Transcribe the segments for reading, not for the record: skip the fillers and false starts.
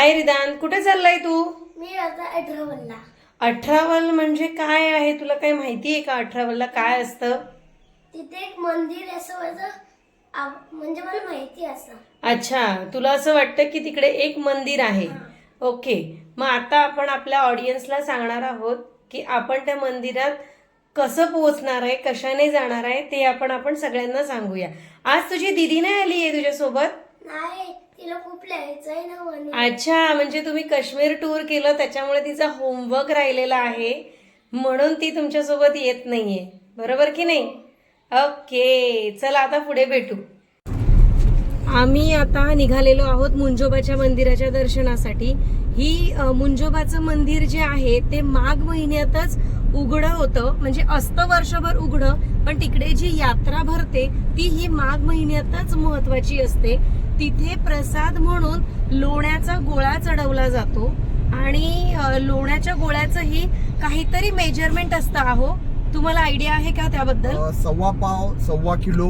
हाय रिदान, कुठे चाललाय तू? मी आता 18 18 म्हणजे काय आहे? तुला काही माहिती आहे का? 18 काय असतं? तिथे एक मंदिर असं म्हणजे मला माहिती असं. अच्छा, तुला असं वाटतं की तिकडे एक मंदिर आहे. ओके, मग आता आपण आपल्या ऑडियन्सला सांगणार आहोत की आपण त्या मंदिरात कसं पोहोचणार आहे, कशाने जाणार आहे, ते आपण सगळ्यांना सांगूया. आज तुझी दीदी नाही आली आहे तुझ्यासोबत? नाही, तिला खूप लिहायचंय ना म्हणून. अच्छा, म्हणजे तुम्ही काश्मीर टूर केलं त्याच्यामुळे तिचा होमवर्क राहिलेला आहे म्हणून ती तुमच्यासोबत येत नाहीये, बरोबर की नाही? ओके, चला आता पुढे भेटू. आम्ही आता निघालेलो आहोत मुंजोबाच्या मंदिराच्या दर्शनासाठी. ही मुंजोबाचं मंदिर जे आहे ते माघ महिन्यातच उघडं होतं, म्हणजे असतं वर्षभर उघडं, पण तिकडे जी यात्रा भरते ती ही माघ महिन्यातच महत्वाची असते. तिथे प्रसाद म्हणून लोण्याचा गोळा चढवला जातो आणि लोण्याच्या गोळ्याचंही काहीतरी मेजरमेंट असतं. अहो, तुम्हाला आयडिया आहे का त्याबद्दल? 1.25 पाव, 1.25 किलो,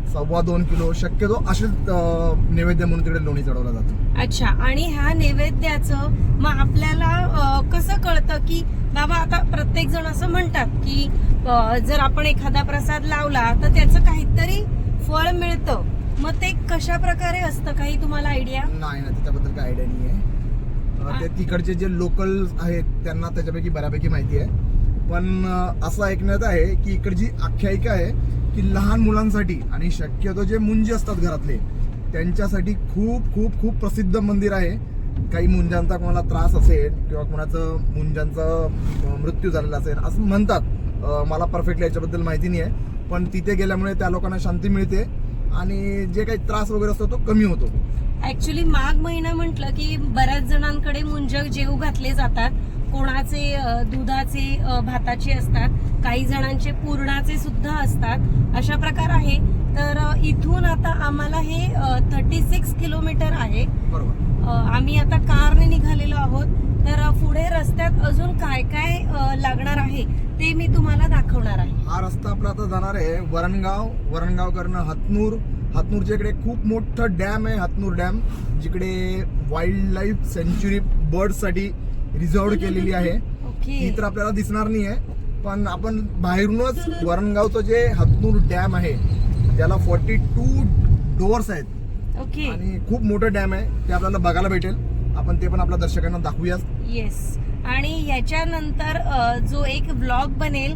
2.25 किलो शक्यतो असे नैवेद्य म्हणून तिकडे लोणी चढवला जातो. अच्छा, आणि ह्या नैवेद्याचं मग आपल्याला कसं कळतं की बाबा, आता प्रत्येक जण असं म्हणतात की जर आपण एखादा प्रसाद लावला तर त्याचं काहीतरी फळ मिळतं, मग ते कशा प्रकारे असतं? काही तुम्हाला आयडिया? नाही ना, त्याच्याबद्दल काही आयडिया नाही आहे. ते तिकडचे जे लोकल आहेत त्यांना त्याच्यापैकी बऱ्यापैकी माहिती आहे. पण असं ऐकण्यात आहे की इकडची आख्यायिका आहे की लहान मुलांसाठी आणि शक्यतो जे मुंजी असतात घरातले त्यांच्यासाठी खूप खूप खूप प्रसिद्ध मंदिर आहे. काही मुंजांचा कोणाला त्रास असेल किंवा कोणाचं मुंजांचा मृत्यू झालेला असेल असं म्हणतात. मला परफेक्टली याच्याबद्दल माहिती नाही आहे, पण तिथे गेल्यामुळे त्या लोकांना शांती मिळते आणि जे काही त्रास वगैरे असतो तो कमी होतो. ऍक्च्युली माघ महिना म्हटलं की बऱ्याच जणांकडे मुंजक जेव घातले जातात. कोणाचे दुधाचे, भाताचे असतात, काही जणांचे पूर्णाचे सुद्धा असतात. अशा प्रकार आहे. तर इथून आता आम्हाला हे 36 किलोमीटर आहे. बरोबर. आम्ही आता कारने निघालेलो आहोत. तर पुढे रस्त्यात अजून काय काय लागणार आहे ते मी तुम्हाला दाखवणार आहे. हा रस्ता आपला आता जाणार आहे वरणगाव करणं हातनूरच्या इकडे खूप मोठं डॅम आहे, हातनूर डॅम, जिकडे वाईल्ड लाईफ सेंच्युरी बर्ड साठी रिझर्व केलेली आहे. ती तर आपल्याला दिसणार नाही आहे, पण आपण बाहेरूनच वरणगावचं जे हातनूर डॅम आहे त्याला 42 डोअर्स आहेत. ओके, आणि खूप मोठं डॅम आहे, ते आपल्याला बघायला भेटेल. आपण ते पण आपल्या दर्शकांना दाखवूया. येस, आणि याच्यानंतर जो एक व्लॉग बनेल,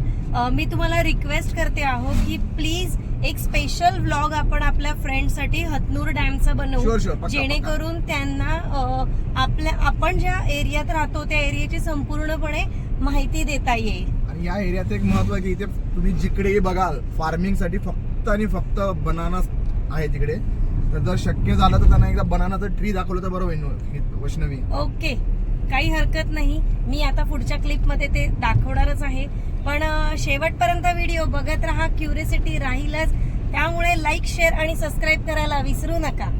मी तुम्हाला रिक्वेस्ट करते आहो की प्लीज एक स्पेशल व्लॉग आपण आपल्या फ्रेंडसाठी हतनूर डॅमचा बनवू, जेणेकरून त्यांना आपण ज्या एरियात राहतो त्या एरियाची संपूर्णपणे माहिती देता येईल. आणि या एरियाचं एक महत्व आहे की इथे तुम्ही जिकडेही बघाल फार्मिंग साठी फक्त आणि फक्त बनाना आहे तिकडे. तर जर शक्य झालं तर त्यांना एकदा बनानाचं ट्री दाखवलं तर बरं होईल वैष्णवी. ओके, काही हरकत नाही. मी आता पुढच्या क्लिप मध्ये ते दाखवणारच आहे, पण शेवटपर्यंत व्हिडिओ बघत राहा, क्युरियोसिटी राहीलच. त्यामुळे लाईक, शेअर आणि सबस्क्राईब करायला विसरू नका.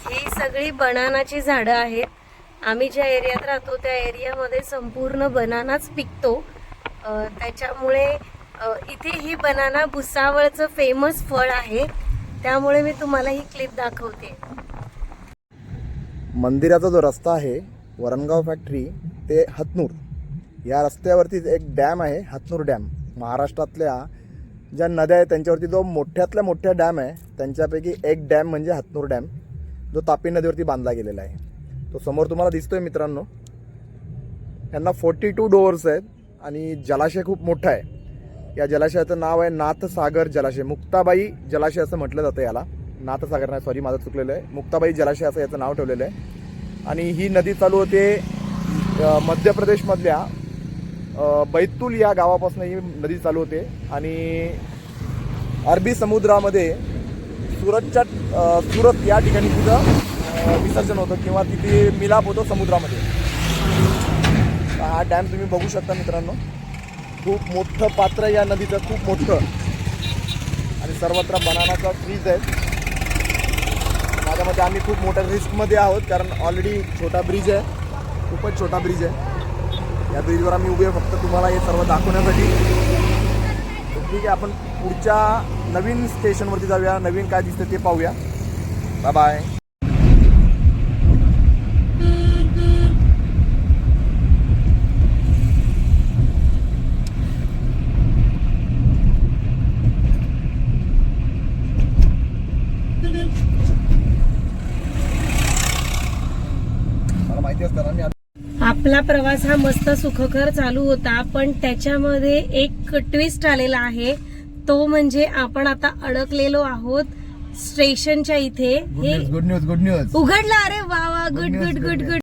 ही सगळी बनानाची झाडं आहेत. आम्ही ज्या एरियात राहतो त्या एरियामध्ये संपूर्ण बनानाच पिकतो. त्याच्यामुळे इथे ही बनाना भुसावळचं फेमस फळ आहे. त्यामुळे मी तुम्हाला ही क्लिप दाखवते. मंदिराचा जो रस्ता आहे वरणगाव फॅक्टरी ते हतनूर, या रस्त्यावरतीच एक डॅम आहे, हतनूर डॅम. महाराष्ट्रातल्या ज्या नद्या आहेत त्यांच्यावरती जो मोठ्यातल्या मोठ्या डॅम आहे त्यांच्यापैकी एक डॅम म्हणजे हतनूर डॅम, जो तापी नदीवरती बांधला गेलेला आहे. तो समोर तुम्हाला दिसतोय मित्रांनो. यांना 42 डोअर्स आहेत आणि जलाशय खूप मोठा आहे. या जलाशयाचं नाव आहे नाथसागर जलाशय. मुक्ताबाई जलाशय असं म्हटलं जातं याला. नाथसागर नाही, सॉरी, माझं चुकलेलं आहे. मुक्ताबाई जलाशय असं याचं नाव ठेवलेलं आहे. आणि ही नदी चालू होते मध्य प्रदेशमधल्या बैतूल या गावापासून ही नदी चालू होते आणि अरबी समुद्रामध्ये सुरत या ठिकाणी तिथं विसर्जन होतं किंवा तिथे मिलाप होतो समुद्रामध्ये. हा डॅम तुम्ही बघू शकता मित्रांनो. खूप मोठं पात्र या नदीचं, खूप मोठं, आणि सर्वत्र बनानाचा ट्रीज आहेत. माझ्या मते आम्ही खूप मोठ्या रिस्कमध्ये आहोत, कारण ऑलरेडी छोटा ब्रिज आहे, खूपच छोटा ब्रिज आहे. या ब्रिजवर आम्ही उभे आहे फक्त तुम्हाला हे सर्व दाखवण्यासाठी. तर ठीक आहे, आपण पुढच्या नवीन स्टेशनवरती जाऊया, नवीन काय दिसतं ते पाहूया. Bye bye. मला माहिती असतं ना मी आपला प्रवास हा मस्त सुखकर चालू होता, पण त्याच्यामध्ये एक ट्विस्ट आलेला आहे. तो म्हणजे आपण आता अडकलेलो आहोत स्टेशनच्या इथे. हे गुड न्यूज उघडलं. अरे वा वा, गुड गुड गुड गुड.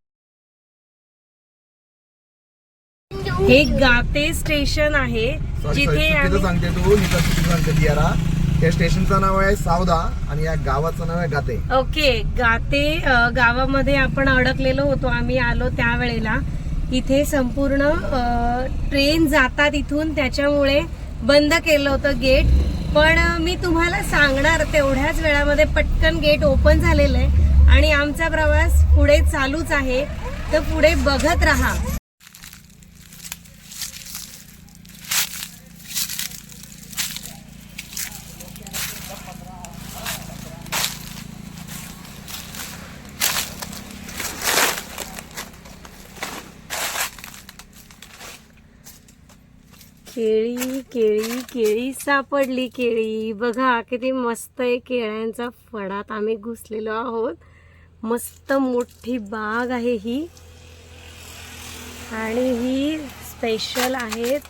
हे गाते स्टेशन आहे जिथे आम्ही सांगते तू सांगते दियारा. त्या स्टेशनचं नाव आहे सावदा आणि या गावाचं नाव आहे गाते. ओके, गाते गावामध्ये आपण अडकलेलो होतो. आम्ही आलो त्यावेळेला इथे संपूर्ण ट्रेन जातात इथून, त्याच्यामुळे बंद केलं होतं गेट. पण मी तुम्हाला सांगणार तेवढ्याच वेळामध्ये पटकन गेट ओपन झालेलं आहे आणि आमचा प्रवास पुढे चालूच आहे. तर पुढे बघत राहा. केळी केळी केळी सापडली. केळी बघा किती मस्त आहे. केळ्यांचा फडात आम्ही घुसलेलो आहोत. मस्त मोठी बाग आहे ही, आणि ही स्पेशल आहेत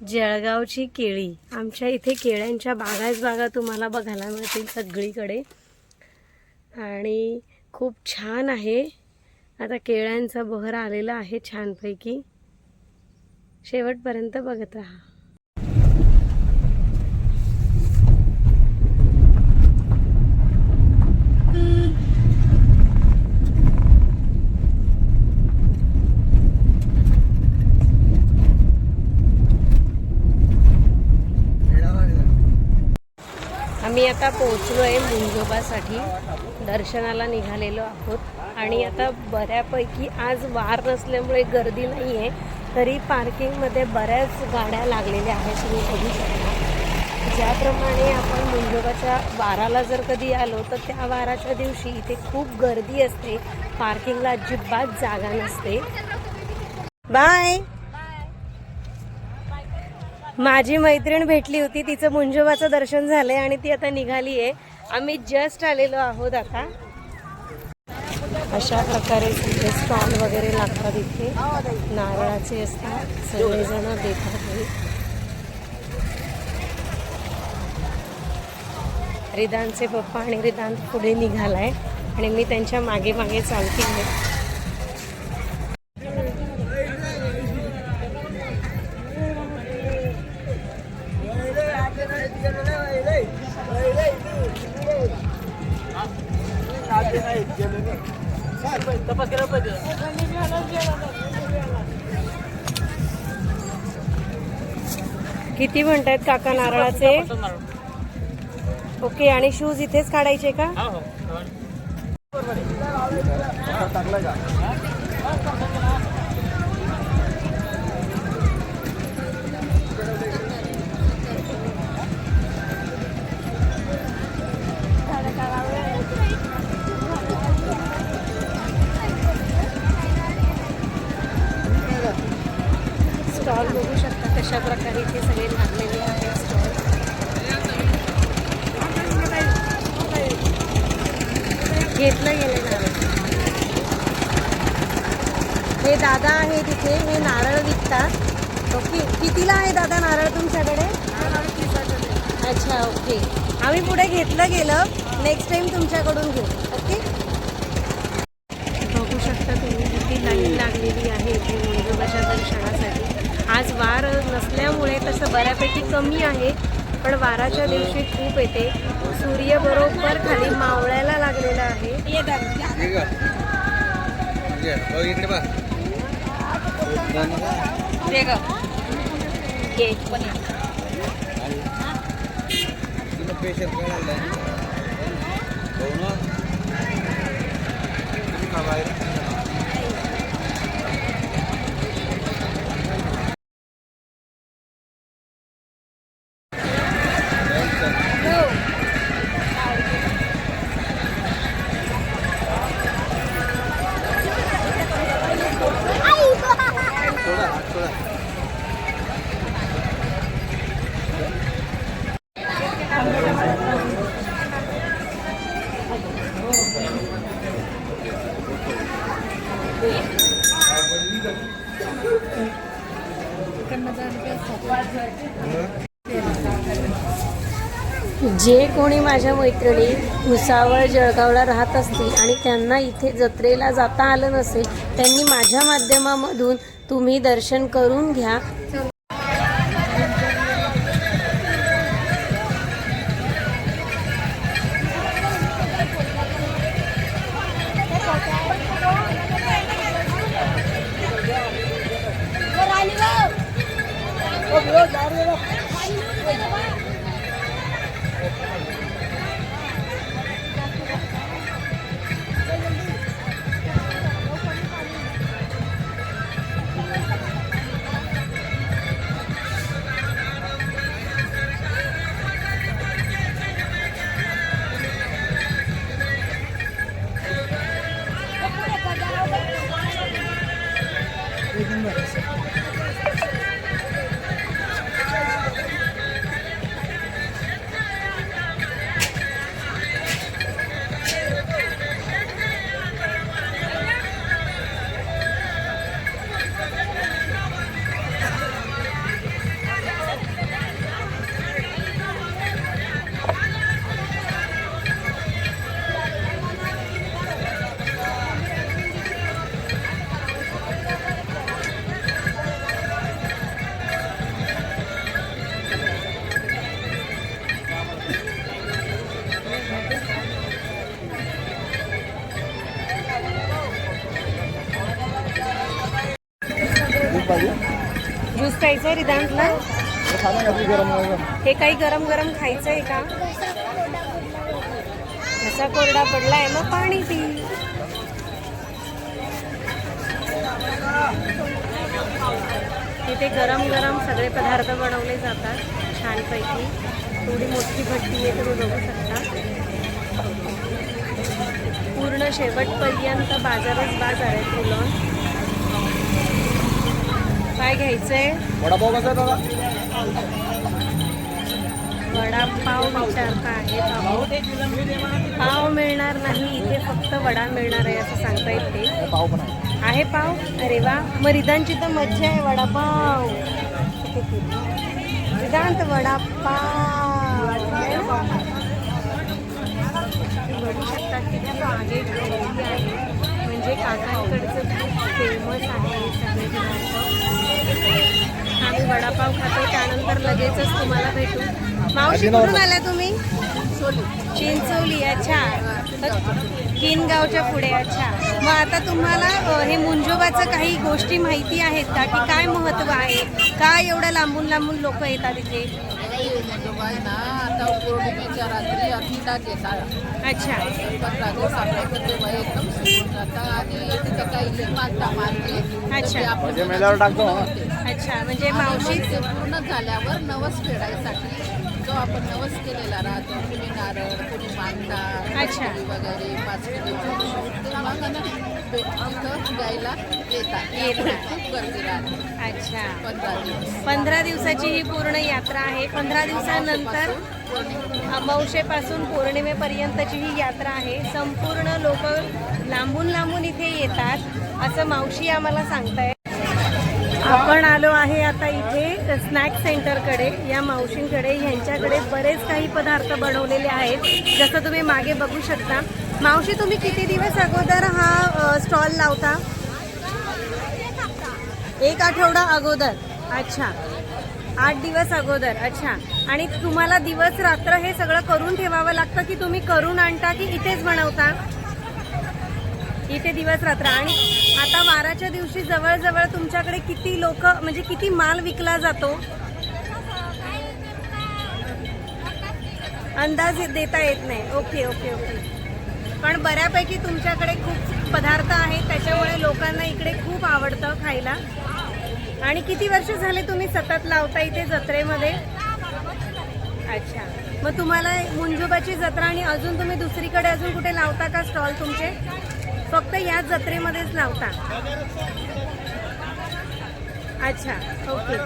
जळगावची केळी. आमच्या इथे केळ्यांच्या बागाच बागा तुम्हाला बघायला मिळतील सगळीकडे, आणि खूप छान आहे. आता केळ्यांचा बहर आलेला आहे छानपैकी. शेवटपर्यंत बघत राहा. आम्ही आता पोहोचलोय मुंजोबासाठी. दर्शनाला निघालेलो आहोत आणि आता बऱ्यापैकी आज वार नसल्यामुळे गर्दी नाही आहे, तरी पार्किंगमध्ये बऱ्याच गाड्या लागलेल्या आहेत. तुम्ही बघू शकता. ज्याप्रमाणे आपण मुंजोबाच्या वाराला जर कधी आलो तर त्या वाराच्या दिवशी इथे खूप गर्दी असते. पार्किंगला अजिबात जागा नसते. बाय. माझी मैत्रीण भेटली होती, तिचं मुंजोबाचं दर्शन झालंय आणि ती आता निघाली आहे. आम्ही जस्ट आलेलो आहोत आता. अशा प्रकारे सगळे स्टॉल वगैरे लागतात इथे, नारळाचे असतात, सगळेजण देतात. रिदानचे पप्पा आणि रिदान पुढे निघालाय आणि मी त्यांच्या मागे मागे चालते आहे. किती म्हणतायत काका नारळाचे? ओके, आणि शूज इथेच काढायचे का? स्टॉल बघू शकता कशा प्रकारे इथे सगळे लागलेले आहेत स्टॉल. घेतलं गेलं नारळ. हे दादा आहे तिथे, हे नारळ विकतात. ओके, कितीला आहे दादा नारळ तुमच्याकडे? अच्छा, ओके. आम्ही पुढे घेतलं गेलं, नेक्स्ट टाइम तुमच्याकडून घेऊ. ओके, बघू शकता तुम्ही किती लाईन लागलेली आहे इथे मुंजोबाच्या दर्शनासाठी. आज वार नसल्यामुळे तसं बऱ्यापैकी कमी आहे, पण वाराच्या दिवशी खूप येते. सूर्य बरोबर खाली मावळायला लागलेला आहे. जे कोणी माझ्या मैत्रिणी भुसावळ जळगावला राहत असतील आणि त्यांना इथे जत्रेला जाता आलं नसेल, त्यांनी माझ्या माध्यमामधून तुम्ही दर्शन करून घ्या. ज्यूस प्यायचा आहे रिदांतला. हे काही गरम गरम खायचं आहे का? असा कोरडा पडलाय, मग पाणी पी. तिथे गरम गरम सगळे पदार्थ बनवले जातात छानपैकी. थोडी मोठी भट्टी आहे, तुम्ही बघू शकता. पूर्ण शेवटपर्यंत बाजारच बाजार आहे फुलं. काय घ्यायचंय? वडापाव कसा दादा? वडापाव विचारता आहे. पाव मिळणार नाही इथे, फक्त वडा मिळणार आहे असं सांगता येते. पाव पण आहे पाव. अरे वा, मग रिदांची तर मज्जा आहे. वडापाव रिदांत, वडापाव बघू शकता किती मागे गर्दी आहे. म्हणजे काकांकडचं खूप फेमस आहे हे सगळे पदार्थ. आम्ही वडापाव खातो, त्यानंतर लगेचच तुम्हाला भेटू. मावशी कुठून आल्या तुम्ही? चिंचोली. अच्छा, किनगावच्या पुढे. अच्छा, मग आता तुम्हाला हे मुंजोबाचं काही गोष्टी माहिती आहेत का, की काय महत्व आहे, काय एवढं लांबून लांबून लोक येतात इथे? आता पौर्णिमेच्या रात्री अग्निदान घेतात. अच्छा, 15 दिवस आपल्याकडे ते वय एकदम सुकून जातं आणि तिथे काही मानता मानते. अच्छा. म्हणजे मेल्यावर टाकतो. अच्छा, म्हणजे मावशी ते पूर्ण झाल्यावर नवस फेडायसाठी जो आपण नवस केलेला राहतो, कुणी नारळ, कुणी मानता, अच्छा. वगैरे 5 किलो ते मग तिथं द्यायला येतात. खूप गर्दी राहते. अच्छा, 15 दिवस. 15 दिवसाची ही पूर्ण यात्रा आहे. 15 दिवसानंतर अमावस्येपासून पौर्णिमेपर्यंतची ही यात्रा आहे. संपूर्ण लोक लांबून लांबून इथे येतात असं मावशी आम्हाला सांगताय. आपण आलो आहे आता इथे स्नॅक सेंटरकडे, या मावशींकडे. ह्यांच्याकडे बरेच काही पदार्थ बनवलेले आहेत, जसं तुम्ही मागे बघू शकता. मावशी, तुम्ही किती दिवस अगोदर हा स्टॉल लावता? 1 आठवडा अगोदर. अच्छा, 8 दिवस अगोदर. अच्छा, आणि तुम्हाला दिवस रात्र हे सगळं करून ठेवावं लागतं, की तुम्ही करून आणता, की इथेच बनवता? इथे दिवस रात्र. आणि आता वाराच्या दिवशी जवळजवळ तुमच्याकडे किती लोक, म्हणजे किती माल विकला जातो? अंदाज देता येत नाही. Okay okay okay. पण बऱ्यापैकी तुमच्याकडे खूप पदार्थ आहेत, त्याच्यामुळे लोकांना इकडे खूप आवडतं खायला. आणि किती वर्ष झाले तुम्ही सतत लावता इथे जत्रेमध्ये? अच्छा, मग तुम्हाला मुंजोबाची जत्रा आणि अजून तुम्ही दुसरीकडे अजून कुठे लावता का स्टॉल तुमचे? फक्त याच जत्रेमध्येच लावता? अच्छा, ओके,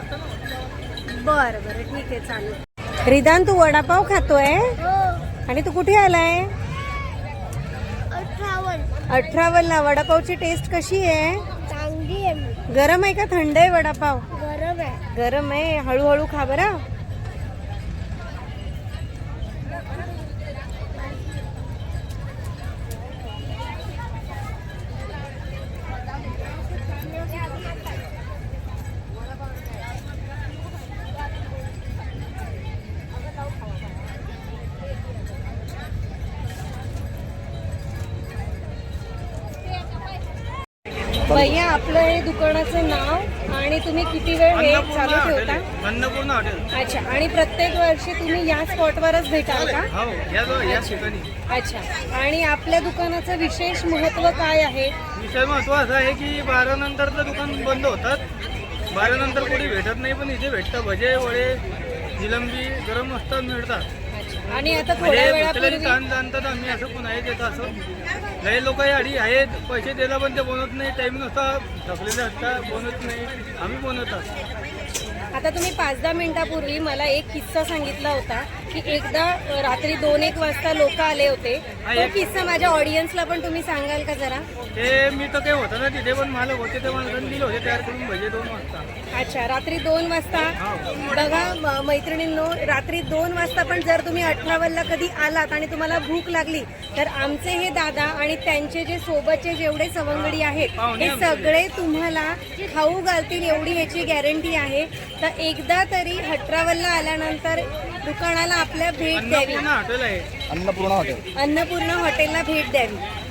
बरं बरं, ठीक आहे, चालेल. रिदान, तू वडापाव खातोय हो. आणि तू कुठे आलाय? 58. 18ला. वडापावची टेस्ट कशी आहे? चांगली आहे. गरम आहे का थंड आहे वडापाव? गरम आहे. गरम आहे. हळूहळू खा बरं. भैया, आपलं हे दुकानाचं नाव आणि तुम्ही किती वेळ हे चालू ठेवता? अन्नपूर्णा हॉटेल. अच्छा, आणि प्रत्येक वर्षी तुम्ही या स्पॉटवरच भेटाल का? हो, या ठिकाणी. अच्छा, आणि आपल्या दुकानाचं विशेष महत्व काय आहे? विषय महत्व असा आहे की 12 नंतरचं दुकान बंद होतात. 12 नंतर कोणी भेटत नाही, पण इथे भेटतं. भजे, वडे, जिलंबी गरम असतात, मिळतात. आणि आता थोड्या म्हणजे वेळापूर्वी ताण जाणतात आम्ही असं कोण आहे देतं असं. लई लोक आडी आहेत, पैसे द्यायला पण ते बनवत नाही. टाईम नुसता थकलेले असतात, बनवत नाही. आम्ही बनवतात. आता तुम्ही 5-10 मिनिटापूर्वी मला एक किस्सा सांगितला होता की एकदा रात्री 2-1 वाजता लोक आले होते. तो किस्सा माझ्या ऑडियन्सला पण तुम्ही सांगाल का जरा? ते मी तर काही होतं ना तिथे, पण मालक होते ते मालकांनी दिले होते तयार करून भजे 2 वाजता. अच्छा, रात्री 2 वाजता. बघा मैत्रिणींनो, रात्री 2 वाजता पण जर तुम्ही 18ला कधी आलात आणि तुम्हाला भूक लागली तर आमचे हे दादा आणि त्यांचे जे सोबतचे जेवढे सवंगडी आहेत हे सगळे तुम्हाला खाऊ घालतील एवढी ह्याची गॅरंटी आहे. तर एकदा तरी 18ला आल्यानंतर दुकानाला आपल्या भेट द्यावी. अन्नपूर्णा हॉटेल आहे. अन्नपूर्णा हॉटेल. अन्नपूर्णा हॉटेलला भेट द्यावी.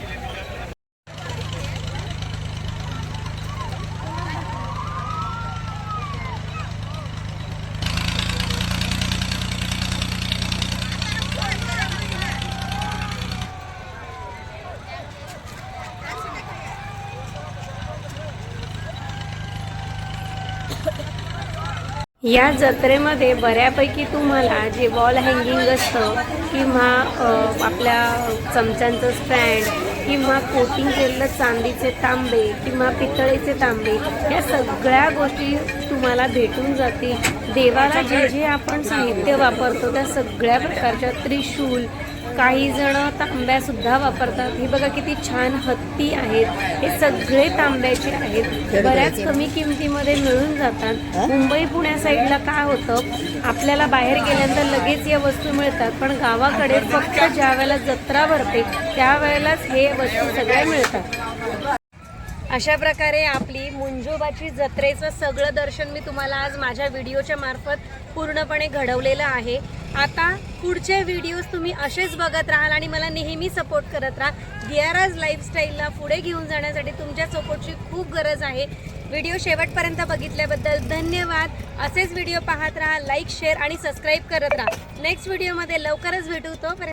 या जत्रेमध्ये बऱ्यापैकी तुम्हाला जे वॉल हँगिंग असतं किंवा आपल्या चमच्यांचं स्टँड किंवा कोटिंग केलेलं चांदीचे तांबे किंवा पितळेचे तांबे या सगळ्या गोष्टी तुम्हाला भेटून जातील. देवाला जे जे आपण साहित्य वापरतो त्या सगळ्या प्रकारच्या त्रिशूल, काही जण तांब्यासुद्धा वापरतात. हे बघा किती छान हत्ती आहेत. हे सगळे तांब्याचे आहेत. बऱ्याच कमी किमतीमध्ये मिळून जातात. मुंबई पुण्या साईडला काय होतं, आपल्याला बाहेर गेल्यानंतर लगेच या वस्तू मिळतात, पण गावाकडे फक्त ज्या वेळेला जत्रा भरते त्यावेळेलाच हे वस्तू सगळ्या मिळतात. अशा प्रकारे आपली मुंजोबाची जत्रेचं सगळं दर्शन मी तुम्हाला आज माझ्या व्हिडिओच्या मार्फत पूर्णपणे घडवलेलं आहे. आता पुढचे व्हिडिओज तुम्ही असेच बघत राहाल आणि मला नेहमी सपोर्ट करत राहा. दियाराज लाईफस्टाईलला पुढे घेऊन जाण्यासाठी तुमच्या सपोर्टची खूप गरज आहे. व्हिडिओ शेवटपर्यंत बघितल्याबद्दल धन्यवाद. असेच व्हिडिओ पाहत राहा, लाईक, शेअर आणि सबस्क्राईब करत राहा. नेक्स्ट व्हिडिओमध्ये लवकरच भेटू. तोपर्यंत